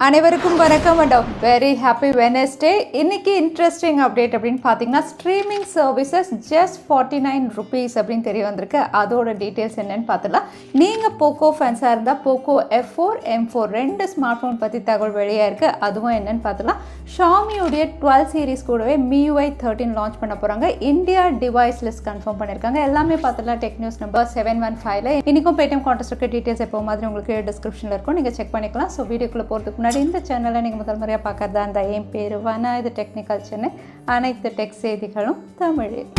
அனைவருக்கும் வணக்கம் and very happy Wednesday. இன்னைக்கு இன்ட்ரெஸ்டிங் அப்டேட் அப்படின்னு பார்த்தீங்கன்னா ஸ்ட்ரீமிங் சர்வீசஸ் ஜஸ்ட் 49 rupees அப்படின்னு தெரிய வந்திருக்கு. அதோட டீட்டெயில்ஸ் என்னன்னு பார்த்துலாம். நீங்கள் போக்கோ ஃபேன்ஸாக இருந்தால் போக்கோ F4 M4 ரெண்டு ஸ்மார்ட் ஃபோன் பற்றி தகவல் வெளியாக இருக்குது. அதுவும் என்னன்னு பார்த்துலாம். ஷாமியோடைய 12 சீரிஸ் கூடவே MIUI 13 லான்ச் பண்ண போகிறாங்க. இந்தியா டிவைஸ் லிஸ்ட் கன்ஃபார்ம் பண்ணியிருக்காங்க. எல்லாமே பார்த்துலாம் டெக் நியூஸ் நம்பர் 715. இன்றைக்கும் பேடிஎம் கான்டெஸ்ட் இருக்க டீட்டெயில்ஸ் எப்போ மாதிரி உங்களுக்கு டிஸ்கிரிப்ஷனில் இருக்கும், நீங்கள் செக் பண்ணிக்கலாம். ஸோ வீடியோக்குள்ளே போகிறதுக்கு முன்னாடி இந்த சேனலை நீங்கள் முதல் முறையாக பார்க்குறதா இருந்தால் என் பேர் வனா, இது டெக்னிக்கல் சென்னை. அனைத்து டெக் செய்திகளும் தமிழில்.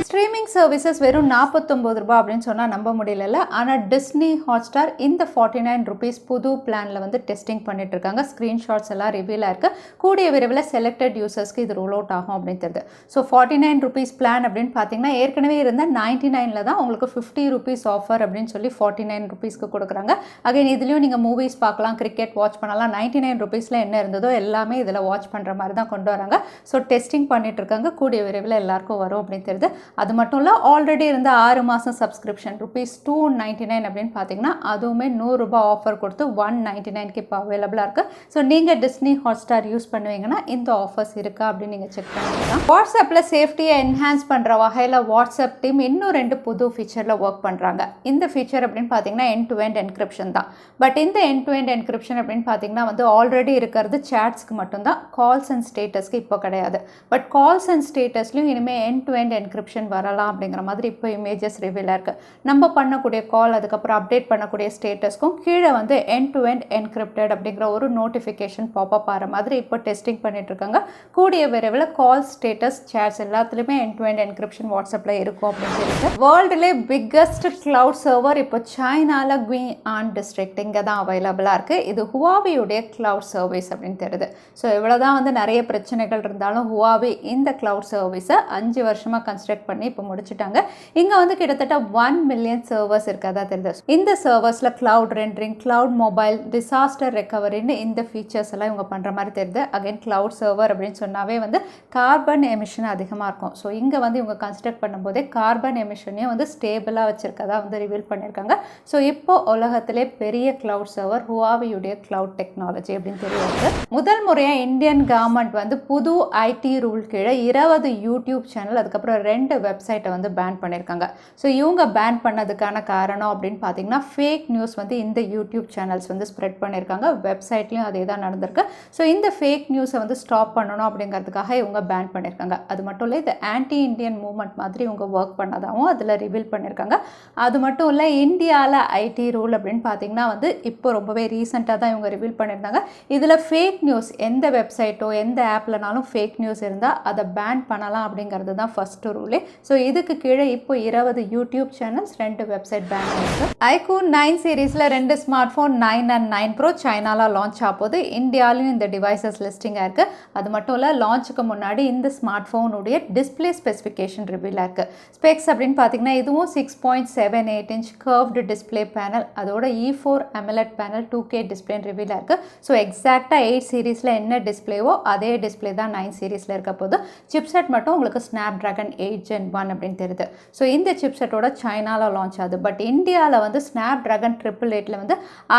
ஸ்ட்ரீமிங் சர்வீசஸ் வெறும் 49 ரூபாய் அப்படின்னு சொன்னால் நம்ப முடியல. ஆனால் டிஸ்னி ஹாட்ஸ்டார் இந்த 49 rupees புது பிளானில் வந்து டெஸ்டிங் பண்ணிட்டு இருக்காங்க. ஸ்க்ரீன்ஷாட்ஸ் எல்லாம் ரிவீலாக இருக்குது. கூடிய விரைவில் செலக்டட் யூசர்ஸ்க்கு இது ரோல் அவுட் ஆகும் அப்படின்னு தெரியுது. ஸோ 49 rupees பிளான் அப்படின்னு பார்த்தீங்கன்னா ஏற்கனவே இருந்த 99 தான் உங்களுக்கு 50 rupees ஆஃபர் அப்படின்னு சொல்லி 49 rupeesக்கு கொடுக்குறாங்க. அகைன் இதுலேயும் நீங்கள் மூவிஸ் பார்க்கலாம், கிரிக்கெட் வாட்ச் பண்ணலாம். 99 rupeesல என்ன இருந்ததோ எல்லாமே இதில் வாட்ச் பண்ணுற மாதிரி தான் கொண்டு வராங்க. ஸோ டெஸ்டிங் பண்ணிட்டு இருக்காங்க. கூடிய விரைவில் எல்லாருக்கும் வரும் அப்படின்னு தெரியுது. அது மட்டும் இல்லை, ஆல்ரெடி இருந்த 6 மாதம் சப்ஸ்கிரிப்ஷன் ₹299 அப்படின்னு பார்த்தீங்கன்னா அதுவுமே 100 ரூபாய் ஆஃபர் கொடுத்து 199க்கு இப்போ அவைலபிளாக இருக்குது. ஸோ நீங்கள் டிஸ்னி ஹாட்ஸ்டார் யூஸ் பண்ணுவீங்கன்னா இந்த ஆஃபர்ஸ் இருக்கா அப்படின்னு நீங்கள் செக் பண்ணிக்கலாம். வாட்ஸ்அப்பில் சேஃப்டியை என்ஹான்ஸ் பண்ணுற வகையில் வாட்ஸ்அப் டீம் இன்னும் 2 புது ஃபீச்சரில் ஒர்க் பண்ணுறாங்க. இந்த ஃபீச்சர் அப்படின்னு பார்த்தீங்கன்னா எண்ட் டு எண்ட் என்கிரிப்ஷன் தான். பட் இந்த எண்ட் டு எண்ட் என்கிரிப்ஷன் அப்படின்னு பார்த்தீங்கன்னா வந்து ஆல்ரெடி இருக்கிறது சாட்ஸ்க்கு மட்டும்தான், கால்ஸ் அண்ட் ஸ்டேட்டஸ்க்கு இப்போ கிடையாது. பட் கால்ஸ் அண்ட் ஸ்டேட்டஸ்லையும் இனிமேல் எண்ட் டு எண்ட் என்கிரிப்ஷன் வரலாம் அப்படிங்கிற மாதிரி இப்போ இமேஜஸ் ரிவீலாக இருக்குது. நம்ம பண்ணக்கூடிய கால், அதுக்கப்புறம் அப்டேட் பண்ணக்கூடிய ஸ்டேட்டஸ்க்கும் கீழே வந்து எண்ட் டு எண்ட் என்கிரிப்டட் அப்படிங்கிற ஒரு நோட்டிஃபிகேஷன் பாப்பப் ஆகிற மாதிரி இப்போ டெஸ்டிங் பண்ணிட்டு இருக்காங்க. கூடிய விரைவில் கால், ஸ்டேட்டஸ், சேட்ஸ் எல்லாத்துலேயுமே எண்ட் டு எண்ட் என்கிரிப்ஷன் வாட்ஸ்அப்பில் இருக்கும் அப்படின்னு தெரியுது. வேர்ல்டுலே பிக்கஸ்ட் கிளவுட் சர்வர் இப்போ சைனாவில் குயிஆன் டிஸ்ட்ரிக்ட் இங்கே தான் அவைலபிளாக இருக்குது. இது ஹுவாவியுடைய கிளவுட் சர்வீஸ் அப்படின்னு தெரியுது. ஸோ இவ்வளோதான் வந்து நிறைய பிரச்சனைகள் இருந்தாலும் ஹுவாவி இந்த கிளவுட் சர்வீஸை 5 வருஷமாக கன்ஸ்ட்ரக்ட் பண்ணி இப்போ முடிச்சுட்டாங்க. இங்கே வந்து கிட்டத்தட்ட 1 million சர்வர்ஸ் இருக்கதா தெரியுது. இந்த சர்வர்ஸில் cloud rendering, cloud mobile, disaster ரெக்கவரின்னு இந்த ஃபீச்சர்ஸ் எல்லாம் இவங்க பண்ணுற மாதிரி தெரியுது. அகைன் கிளவுட் சர்வர் அப்படின்னு சொன்னாவே வந்து கார்பன் எமிஷன் அதிகமாக இருக்கும். ஸோ இங்கே வந்து இவங்க கன்ஸ்ட்ரக்ட் பண்ணும்போதே கார்பன் எமிஷனையும் வந்து ஸ்டேபிளாக வச்சுருக்கதா வந்து ரிவீல் பண்ணியிருக்காங்க. ஸோ இப்போ உலகத்திலே பெரிய கிளவுட் சர்வர் ஹுவாவியுடைய கிளவுட் டெக்னாலஜி அப்படின்னு தெரியுது. முதல் முறையாக இந்தியன் கவர்மெண்ட் வந்து புது ஐடி ரூல் கீழே 20 யூடியூப் சேனல், அதுக்கப்புறம் 2 வெப்சைட்டை வந்து பேன் பண்ணியிருக்காங்க. ஸோ இவங்க பேன் பண்ணதுக்கான காரணம் அப்படின்னு பார்த்தீங்கன்னா ஃபேக் நியூஸ் வந்து இந்த யூடியூப் சேனல்ஸ் வந்து ஸ்ப்ரெட் பண்ணியிருக்காங்க. வெப்சைட்லையும் அதே தான் நடந்திருக்கு. ஸோ இந்த ஃபேக் நியூஸை வந்து ஸ்டாப் பண்ணணும் அப்படிங்கிறதுக்காக இவங்க பேன் பண்ணியிருக்காங்க. அது மட்டும் இல்லை, இது ஆன்டி இண்டியன் மூவ்மெண்ட் மாதிரி இவங்க ஒர்க் பண்ணதாகவும் அதில் ரிவீல் பண்ணியிருக்காங்க. அது மட்டும் இல்லை, இந்தியாவில் ஐடி ரூல் அப்படின்னு பார்த்தீங்கன்னா வந்து இப்போ ரொம்பவே ரீசெண்டாக தான் இவங்க ரிவீல் பண்ணியிருந்தாங்க. இதில் ஃபேக் நியூஸ் எந்த வெப்சைட்டோ எந்த ஆப்லனாலும் ஃபேக் நியூஸ் இருந்தால் அதை பேன் பண்ணலாம் அப்படிங்கிறது தான் ஃபர்ஸ்ட் ரூலே. ஸோ இதுக்கு கீழே இப்போ 20 யூடியூப் சேனல்ஸ், 2 வெப்சைட் பேன் ஆயிருக்கு. iQOO 9 சீரீஸில் 2 ஸ்மார்ட் ஃபோன் 9 and 9 Pro சைனாவில் லான்ச் ஆகும்போது இந்தியாவிலும் இந்த டிவைசஸ் லிஸ்டிங் ஆயிருக்கு. அது மட்டும் இல்லை, லான்ச்சுக்கு முன்னாடி இந்த ஸ்மார்ட் ஃபோனுடைய டிஸ்பிளே ஸ்பெசிஃபிகேஷன் ரிவீல் ஆயிருக்கு. ஸ்பெக்ஸ் அப்படின்னு பார்த்தீங்கன்னா இதுவும் 6.78 inch கர்வ்டு டிஸ்பிளே பேனல், அதோட E4 AMOLED panel 2K display reveal ஆயிருக்கு. ஸோ எக்ஸாக்டாக 8 சீரீஸில் என்ன டிஸ்பிளேவோ அதே டிஸ்பிளே தான் 9 சீரீஸில் இருக்க போது. சிப்செட் மட்டும் உங்களுக்கு ஸ்னாப்டிராகன் 8 Gen 1 அப்படின்னு தெரியுது. ஸோ இந்த சிப்செட்டோட சைனாவில் லான்ச் ஆகுது. பட் இந்தியாவில் வந்து ஸ்னாப்டிராகன் 888 வந்து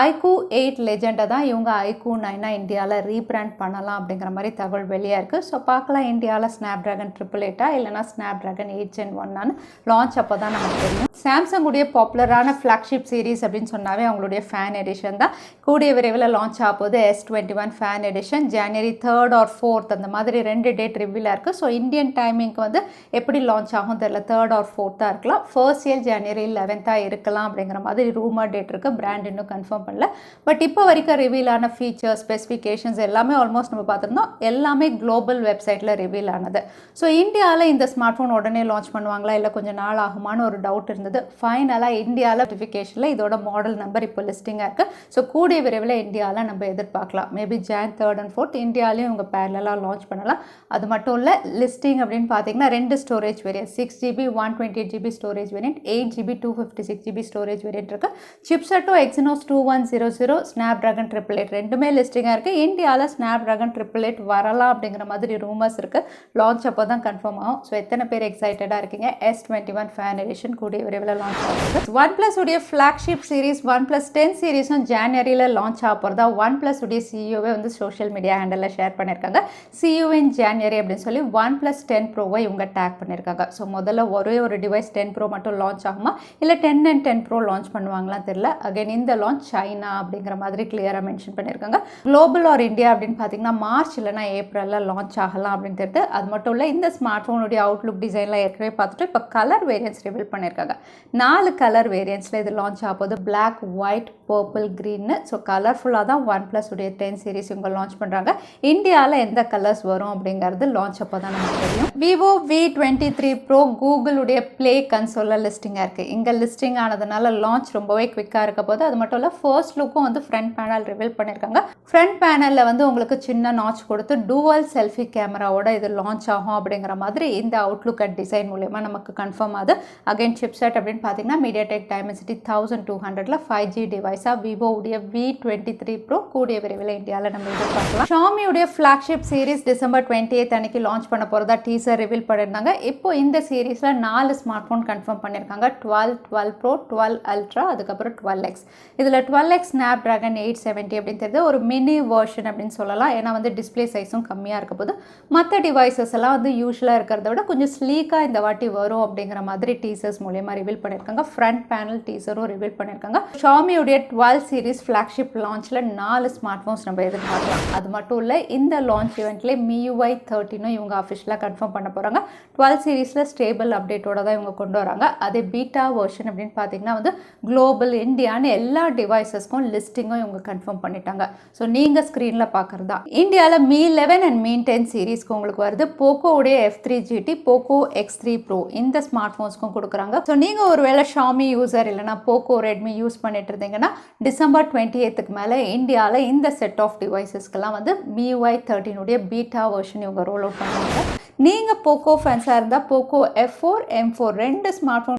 iQOO 8 லெஜெண்டை தான் இவங்க iQOO 9 இந்தியாவில் ரீபிராண்ட் பண்ணலாம் அப்படிங்கிற மாதிரி தகவல் வெளியாக இருக்குது. ஸோ பார்க்கலாம் இந்தியாவில் ஸ்னாப்டிராகன் 888 இல்லைனா ஸ்னாப்டிராகன் 8 Gen 1 லான்ச் அப்போ தான் நமக்கு தெரியும். சாம்சங் உடைய பாப்புலரான ஃப்ளாக்ஷிப் சீரீஸ் அப்படின்னு சொன்னாவே அவங்களுடைய ஃபேன் எடிஷன் தான். கூடிய விரைவில் லான்ச் ஆகும்போது S21 fan edition January 3rd or 4th அந்த மாதிரி 2 டேட் ரிவீலாக இருக்குது. ஸோ இந்தியன் டைமிங்க்கு வந்து எப்படி லான்ச் ஆகும் தெரியல, 3rd or 4th இருக்கலாம். ஃபர்ஸ்ட் இயர் January 11th இருக்கலாம் அப்படிங்கிற மாதிரி ரூமர் டேட் இருக்குது. பிராண்ட் இன்னும் கன்ஃபார்ம் பண்ணல. பட் இப்போ வரைக்கும் ரிவீலான ஃபீச்சர்ஸ், ஸ்பெசிஃபிகேஷன்ஸ் எல்லாமே ஆல்மோஸ்ட் நம்ம பார்த்துருந்தோம். எல்லாமே குளோபல் வெப்சைட்டில் ரிவீல் ஆனது. ஸோ இந்தியாவில் இந்த ஸ்மார்ட் ஃபோன் உடனே லான்ச் பண்ணுவாங்களா இல்லை கொஞ்சம் நாள் ஆகுமான்னு ஒரு டவுட் இருந்தது. ஃபைனலாக இந்தியாவில் நோட்டிஃபிகேஷனில் இதோட மாடல் நம்பர் இப்போ லிஸ்டிங்காக இருக்குது. ஸோ கூடிய விரைவில் இந்தியாவில் நம்ம எதிர்பார்க்கலாம். Maybe Jan 3rd and 4th இந்தியாவிலையும் இவங்க பேரலாக லான்ச் பண்ணலாம். அது மட்டும் இல்லை, லிஸ்டிங் அப்படின்னு பார்த்தீங்கன்னா 2 storage variance 6GB 128GB storage variant, 8GB 256GB storage variant இருக்குது. சிப்செட்டும் Exynos 2100 ஸ்னாப்ட்ராகன் 888 ரெண்டுமே லிஸ்டிங்காக இருக்குது. இந்தியாவில் ஸ்னாப்ட்ராகன் 888 வரலாம் அப்படிங்கிற மாதிரி ரூமர்ஸ் இருக்குது. லான்ச் அப்போ தான் கன்ஃபார்ம் ஆகும். ஸோ எத்தனை பேர் எக்ஸைட்டடாக இருக்கீங்க? S21 ஃபேன் எடிஷன் கூடிய விரைவில் லான்ச் ஆகுது. OnePlus உடைய ஃப்ளாக்ஷிப் சீரிஸ் OnePlus 10 சீரிஸும் ஜனவரியில் லான்ச் ஆக போகிறதா OnePlus உடைய சிஇஓவே வந்து சோஷியல் மீடியா ஹேண்டலில் ஷேர் பண்ணியிருக்காங்க. சிஇஓ இன் ஜனவரி அப்படின்னு சொல்லி OnePlus 10 ப்ரோவை இவங்க டேக் பண்ணியிருக்காங்க. ஸோ முதல்ல ஒரே ஒரு டிவைஸ் 10 ப்ரோ மட்டும் லான்ச் ஆகுமா, இல்லை 10 and 10 ப்ரோ லான்ச் பண்ணுவாங்களாம் தெரியல. அகைன் இந்த லான்ச் சைனா அப்படிங்கிற மாதிரி கிளியராக மென்ஷன் பண்ணியிருக்காங்க. குளோபல் ஆர் இந்தியா அப்படின்னு பார்த்தீங்கன்னா மார்ச் இல்லைனா ஏப்ரலில் லான்ச் ஆகலாம் அப்படின்னு தெரியுது. அது மட்டும் இல்லை, இந்த ஸ்மார்ட் ஃபோனுடைய அவுட்லுக் டிசைனில் ஏற்கனவே பார்த்துட்டு இப்போ கலர் வேரியன்ஸ் ரிவீல் பண்ணியிருக்காங்க. 4 கலர் வேரியன்ஸில் இது லான்ச் ஆகுது. பிளாக், ஒயிட், பர்பிள், க்ரீன்னு. ஸோ கலர்ஃபுல்லாக தான் OnePlus உடைய 10 சீரிஸ் இவங்க லான்ச் பண்ணுறாங்க. இந்தியாவில் எந்த கலர்ஸ் வரும் அப்படிங்கிறது லான்ச் அப்போ தான் நமக்கு தெரியும். Vivo V23 Pro கூகுளுடைய ப்ளே கன்சோலில் லிஸ்டிங்காக இருக்குது. இங்கே லிஸ்டிங் ஆனதுனால லான்ச் ரொம்பவே குவிக்காக இருக்க போது. அது மட்டும் இல்லை, ஃபர்ஸ்ட் லுக்கும் வந்து ஃப்ரண்ட் பேனல் ரிவீல் பண்ணியிருக்காங்க. ஃப்ரண்ட் பேனலில் வந்து உங்களுக்கு சின்ன நாட்ச் கொடுத்து டூவல் செல்ஃபி கேமராவோட இது லான்ச் ஆகும் அப்படிங்கிற மாதிரி இந்த அவுட்லுக் அட் டிசைன் மூலமா நமக்கு கன்ஃபார்ம் ஆகுது. அகைன் சிப்செட் அப்படின்னு பார்த்தீங்கன்னா MediaTek Dimensity 1200 5G டிவைஸாக Vivo உடைய V23 Pro கூடிய விரைவில் இந்தியாவில் நம்ம எதிர்பார்க்கலாம். Xiaomi உடைய ஃப்ளாக்ஷிப் சீரிஸ் டிசம்பர் 28 அன்னைக்கு லான்ச் பண்ண போகிறதா டீசர் ரிவீல் பண்ணியிருந்தாங்க. இப்போ இந்த சீரீஸில் 4 ஸ்மார்ட் ஃபோன் கன்ஃபார்ம் பண்ணியிருக்காங்க. 12, 12 Pro, 12 Ultra, அதுக்கப்புறம் 12X. இதில் 12X Snapdragon 870 அப்படின்னு தெரியுது. ஒரு மினி வெர்ஷன் அப்படின்னு சொல்லலாம். ஏன்னா வந்து டிஸ்பிளே சைஸும் கம்மியாக இருக்க போது. மற்ற டிவைசஸ் எல்லாம் வந்து யூஸ்வலாக இருக்கிறத விட கொஞ்சம் ஸ்லீக்காக இந்த வாட்டி வரும் அப்படிங்கிற மாதிரி டீசர்ஸ் மூலமா ரிவீல் பண்ணியிருக்காங்க. ஃப்ரண்ட் பேனல் டீசரும் ரிவீல் பண்ணியிருக்காங்க. ஷாமியுடைய 12 சீரிஸ் ஃப்ளாக்ஷிப் லான்ச்சில் 4 ஸ்மார்ட் ஃபோன்ஸ் நம்ம எதிர்பார்க்கலாம். அது மட்டும் இல்லை, இந்த லான்ச் இவெண்ட்லேயே MIUI 13 இவங்க அஃபிஷியலாக கன்ஃபார்ம் பண்ண போகிறாங்க. 12 சீரிஸில் ஸ்டேபிள் அப்டேட்டோட தான் இவங்க கொண்டு வராங்க. அதே பீட்டா வெர்ஷன் அப்படின்னு பார்த்தீங்கன்னா வந்து குளோபல், இந்தியான்னு எல்லா டிவைசஸ்க்கும் லிஸ்டிங்கும் இவங்க கன்ஃபார்ம் பண்ணிட்டாங்க. ஸோ நீங்கள் ஸ்க்ரீனில் பார்க்குறது தான். இந்தியாவில் Mi 11 and Mi 10 சீரிஸ்க்கு உங்களுக்கு வருது. Poco உடைய F3 GT, Poco X3 Pro இந்த ஸ்மார்ட் ஃபோன்ஸ்க்கும் கொடுக்குறாங்க. ஸோ நீங்கள் ஒருவேளை Xiaomi யூசர் இல்லைனா Poco, Redmi யூஸ் பண்ணிட்டு இருந்தீங்கன்னா டிசம்பர் 28க்கு மேலே இந்தியாவில் இந்த செட் ஆஃப் டிவைசஸ்க்கெல்லாம் வந்து MIUI 13 உடைய பீட்டா வெர்ஷன் இவங்க ரோல் அவுட் பண்ணுவாங்க. நீங்கள் Poco ஃபேன்ஸாக இருந்தால் Poco F4, M4 2 smart phone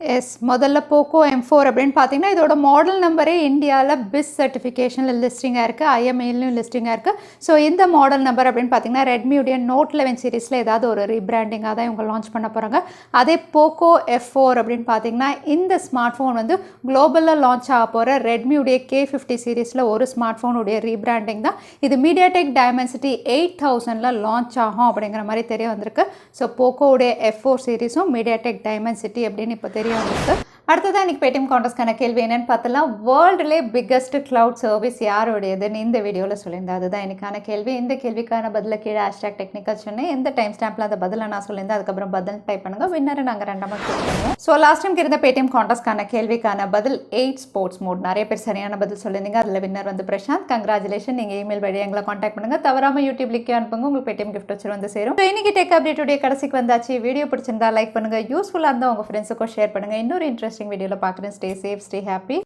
முதல்ல Poco M4 அப்படின்னு பார்த்தீங்கன்னா இதோட மாடல் நம்பரே இந்தியாவில் பிஸ் சர்டிஃபிகேஷனில் லிஸ்டிங்காக இருக்குது, IMEIலையும் லிஸ்டிங்காக இருக்குது. ஸோ இந்த மாடல் நம்பர் அப்படின்னு பார்த்தீங்கன்னா ரெட்மியுடைய Note 11 சீரிஸில் ஏதாவது ஒரு ரீபிராண்டிங்காக தான் இவங்க லான்ச் பண்ண போகிறாங்க. அதே Poco F4 அப்படின்னு பார்த்தீங்கன்னா இந்த ஸ்மார்ட் ஃபோன் வந்து குளோபலில் லான்ச் ஆக போகிற ரெட்மியுடைய K50 சீரிஸில் ஒரு ஸ்மார்ட் ஃபோனுடைய ரீபிராண்டிங் தான். இது MediaTek Dimensity 8000 லான்ச் ஆகும் அப்படிங்கிற மாதிரி தெரிய வந்திருக்கு. ஸோ போக்கோடைய F4 சீரிஸும் MediaTek Dimensity அப்படின்னு இப்போ தெரிய வந்திருக்கு. அடுத்ததான் இன்றைக்கி பேடிஎம் கான்டெஸ்ட்கான கேள்வி என்னென்னு பார்த்தலாம். வேர்ல்டுலே பிக்கஸ்ட் கிளவுட் சர்வீஸ் யாருடையதுன்னு இந்த வீடியோவில் சொல்லியிருந்தேன். அதுதான் எனக்கான கேள்வி. இந்த கேள்விக்கான பதில கீழே #Technical Chennai எந்த டைம் ஸ்டாம்பில் அந்த பதிலை நான் சொல்லியிருந்தேன் அதுக்கப்புறம் பதில் டைப் பண்ணுங்கள். வின்னரை நாங்கள் 2 கொடுத்துருவோம். ஸோ லாஸ்ட் டைம் இருந்த பேடிஎம் கான்டெஸ்ட்கான கேள்விக்கான பதில் 8 ஸ்போர்ட்ஸ் மோட். நிறைய பேர் சரியான பதில் சொல்லியிருந்தீங்க. அதில் வின்னர் வந்து பிரசாந்த். கங்க்ராச்சுலேஷன். நீங்கள் இமெயில் வழியாக எங்களை காண்டாக்ட் பண்ணுங்கள். தவறாமல் யூடியூப் லிங்க் அனுப்புங்க. உங்களுக்கு பேடிஎம் கிஃப்ட் வச்சு வந்து சேரும். ஸோ இன்னைக்கு டெக் அப்டேட்டுடைய கடைசிக்கு வந்தாச்சு. வீடியோ பிடிச்சிருந்தா லைக் பண்ணுங்கள். யூஸ்ஃபுல்லாக இருந்தால் உங்கள் ஃப்ரெண்ட்ஸுக்கும் ஷேர் பண்ணுங்கள். இன்னொரு இன்ட்ரெஸ்டிங் வீடியோவில் பார்க்குறேன். Stay safe, stay happy.